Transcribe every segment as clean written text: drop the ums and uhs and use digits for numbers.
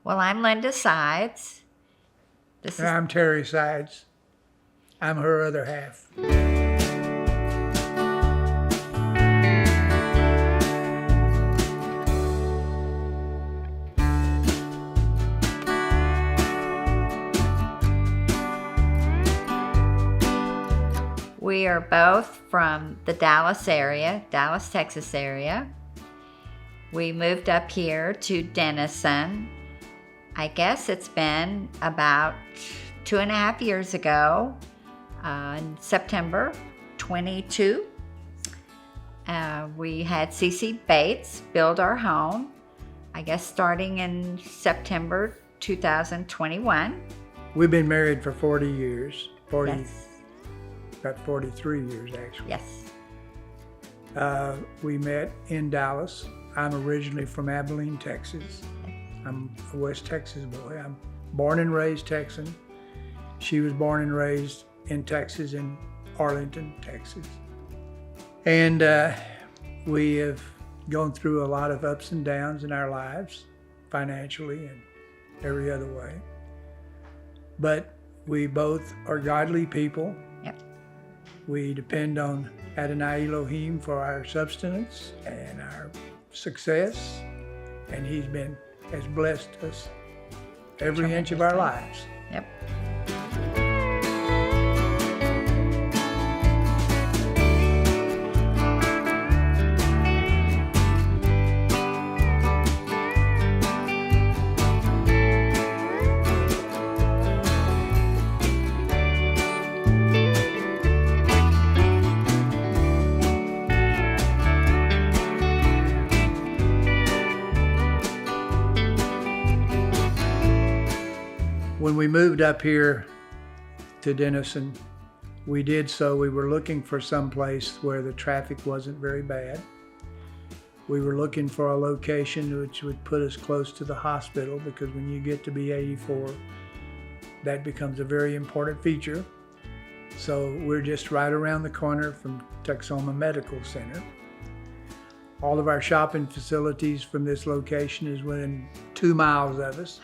Well, I'm Linda Sides. This And is I'm Terry Sides. I'm her other half. We are both from the Dallas area, Dallas, Texas area. We moved up here to Denison. I guess it's been about 2.5 years ago, in September 22. We had CC Bates build our home, I guess starting in September 2021. We've been married for 40 years. Yes. About 43 years, actually. Yes. We met in Dallas. I'm originally from Abilene, Texas. I'm a West Texas boy. I'm born and raised Texan. She was born and raised in Texas, in Arlington, Texas. And we have gone through a lot of ups and downs in our lives, financially and every other way. But we both are godly people. Yep. We depend on Adonai Elohim for our substance and our success, and He's has blessed us every inch of our lives. Yep. When we moved up here to Denison, we were looking for some place where the traffic wasn't very bad. We were looking for a location which would put us close to the hospital, because when you get to be 84, that becomes a very important feature. So we're just right around the corner from Texoma Medical Center. All of our shopping facilities from this location is within 2 miles of us.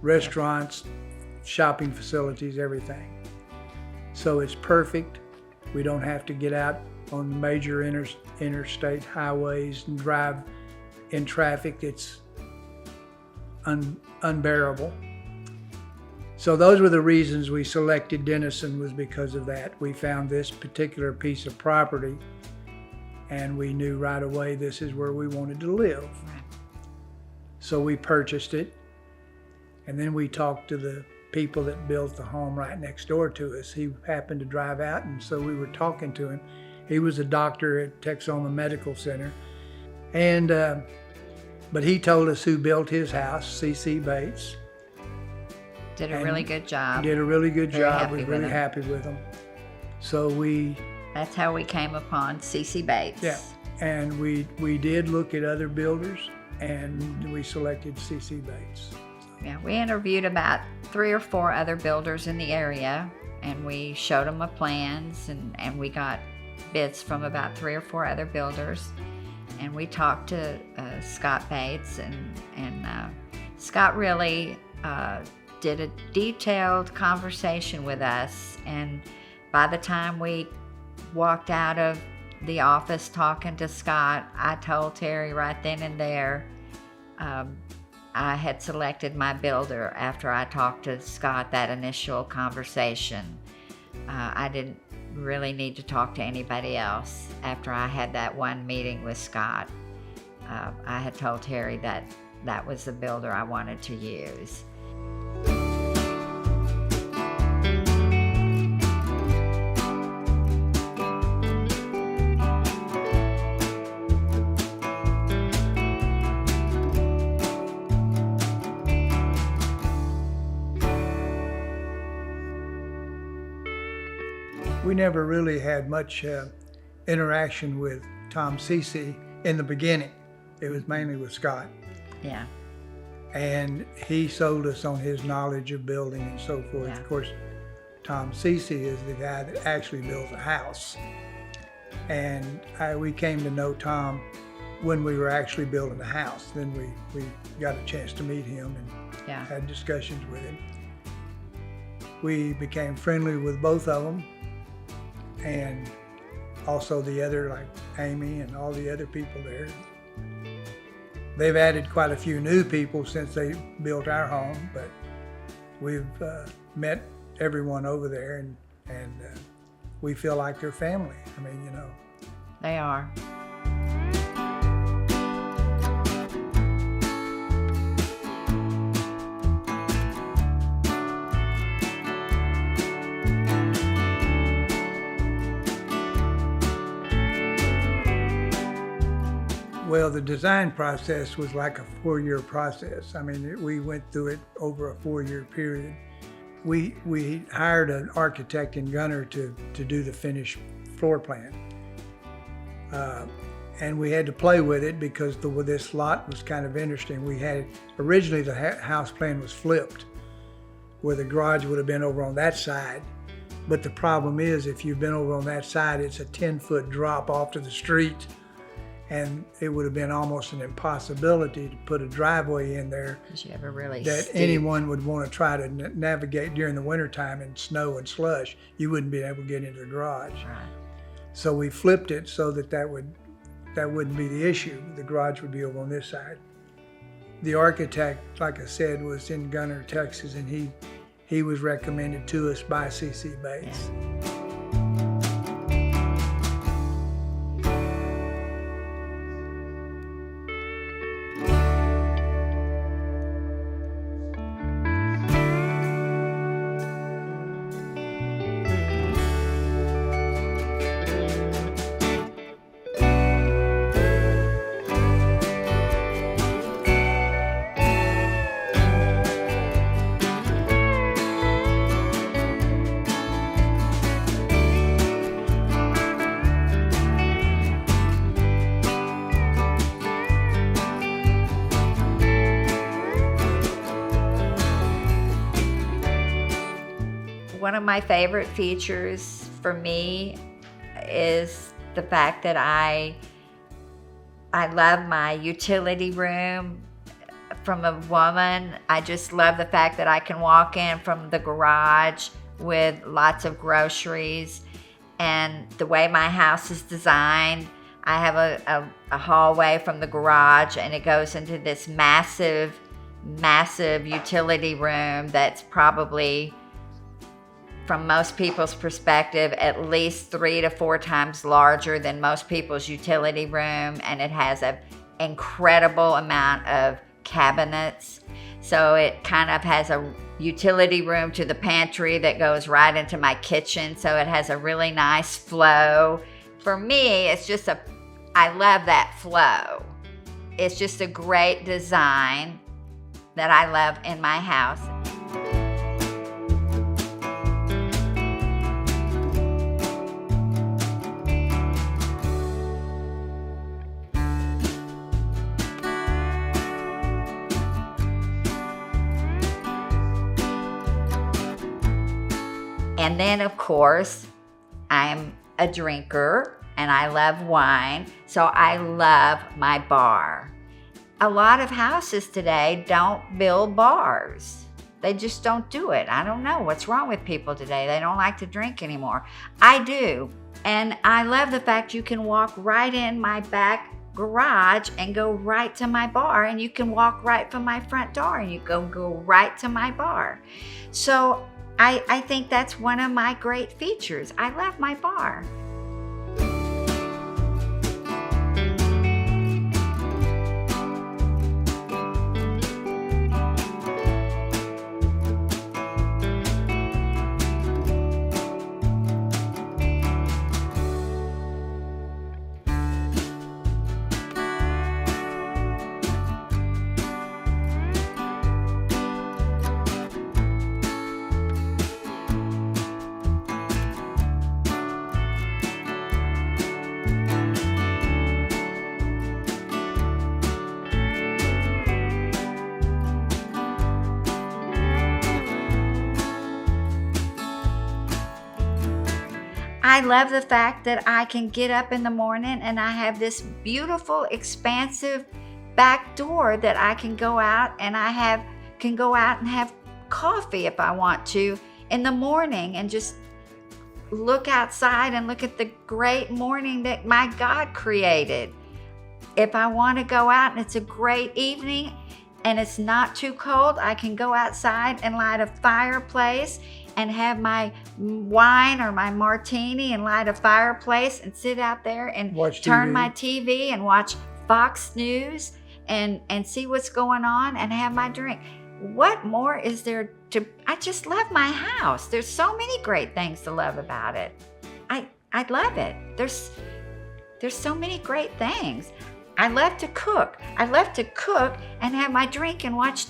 Restaurants, shopping facilities, everything. So it's perfect. We don't have to get out on the major interstate highways and drive in traffic. It's unbearable. So those were the reasons we selected Denison, was because of that. We found this particular piece of property and we knew right away this is where we wanted to live. So we purchased it. And then we talked to the people that built the home right next door to us. He happened to drive out, and so we were talking to him. He was a doctor at Texoma Medical Center. And, but he told us who built his house, CC Bates. Did a really good job. Did a really good job. Happy We're really happy with him. So that's how we came upon CC Bates. Yeah, and we did look at other builders, and we selected CC Bates. Yeah, we interviewed about 3 or 4 other builders in the area, and we showed them the plans, and we got bids from about 3 or 4 other builders. And we talked to Scott Bates, and Scott really did a detailed conversation with us. And by the time we walked out of the office talking to Scott, I told Terry right then and there, I had selected my builder after I talked to Scott, that initial conversation. I didn't really need to talk to anybody else after I had that one meeting with Scott. I had told Terry that that was the builder I wanted to use. We never really had much interaction with Tom Cece in the beginning. It was mainly with Scott. Yeah. And he sold us on his knowledge of building and so forth. Yeah. Of course, Tom Cece is the guy that actually builds a house. And we came to know Tom when we were actually building the house. Then we got a chance to meet him and Yeah. had discussions with him. We became friendly with both of them, and also the other, like Amy and all the other people there. They've added quite a few new people since they built our home, but we've met everyone over there, and we feel like they're family. I mean, you know. They are. Well, the design process was like a 4-year process. I mean, we went through it over a 4-year period. We hired an architect in Gunner to do the finished floor plan. And we had to play with it because this lot was kind of interesting. We had, originally the house plan was flipped, where the garage would have been over on that side. But the problem is, if you've been over on that side, it's a 10-foot drop off to the street. And it would have been almost an impossibility to put a driveway in there Because you have a really that steep, anyone would want to try to navigate during the wintertime in snow and slush. You wouldn't be able to get into the garage. Right. So we flipped it so that wouldn't be the issue. The garage would be over on this side. The architect, like I said, was in Gunner, Texas, and he was recommended to us by C.C. Bates. Yeah. One of my favorite features for me is the fact that I love my utility room from a woman. I just love the fact that I can walk in from the garage with lots of groceries, and the way my house is designed, I have a hallway from the garage, and it goes into this massive utility room that's probably, from most people's perspective, at least 3 to 4 times larger than most people's utility room, and it has an incredible amount of cabinets. So it kind of has a utility room to the pantry that goes right into my kitchen, so it has a really nice flow. For me, it's just I love that flow. It's just a great design that I love in my house. And then, of course, I'm a drinker and I love wine, so I love my bar. A lot of houses today don't build bars. They just don't do it. I don't know what's wrong with people today. They don't like to drink anymore. I do. And I love the fact you can walk right in my back garage and go right to my bar, and you can walk right from my front door and you go right to my bar. So I think that's one of my great features. I love my bar. I love the fact that I can get up in the morning and I have this beautiful, expansive back door that I can go out and can go out and have coffee if I want to in the morning and just look outside and look at the great morning that my God created. If I want to go out and it's a great evening and it's not too cold, I can go outside and light a fireplace and have my wine or my martini and light a fireplace and sit out there and turn my TV and watch Fox News and see what's going on and have my drink. What more is there to, I just love my house. There's so many great things to love about it. I love it. There's so many great things. I love to cook. I love to cook and have my drink and watch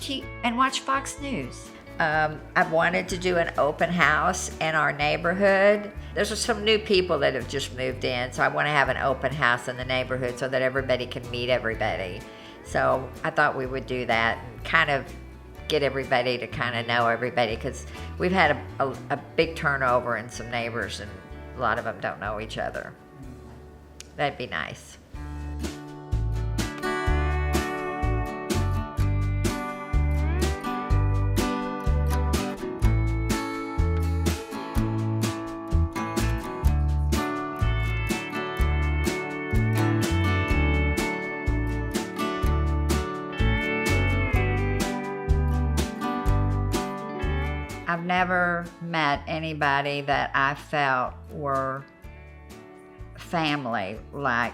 Fox News. I've wanted to do an open house in our neighborhood. There's some new people that have just moved in, so I want to have an open house in the neighborhood so that everybody can meet everybody. So I thought we would do that and kind of get everybody to kind of know everybody, because we've had a big turnover in some neighbors and a lot of them don't know each other. That'd be nice. I've never met anybody that I felt were family like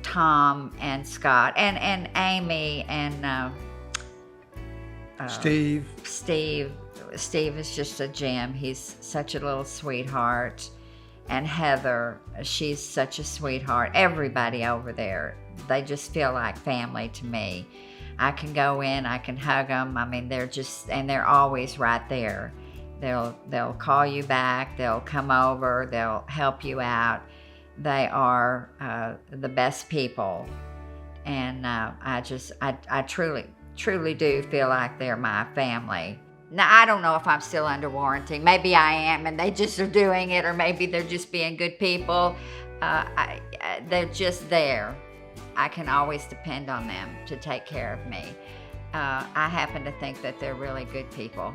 Tom and Scott and Amy and Steve. Steve is just a gem. He's such a little sweetheart. And Heather, she's such a sweetheart. Everybody over there, they just feel like family to me. I can go in, I can hug them. I mean, they're always right there. They'll call you back, they'll come over, they'll help you out. They are the best people. And I truly do feel like they're my family. Now, I don't know if I'm still under warranty. Maybe I am and they just are doing it, or maybe they're just being good people. They're just there. I can always depend on them to take care of me. I happen to think that they're really good people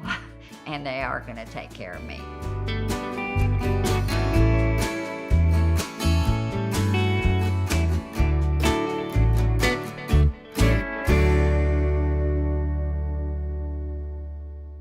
and they are going to take care of me.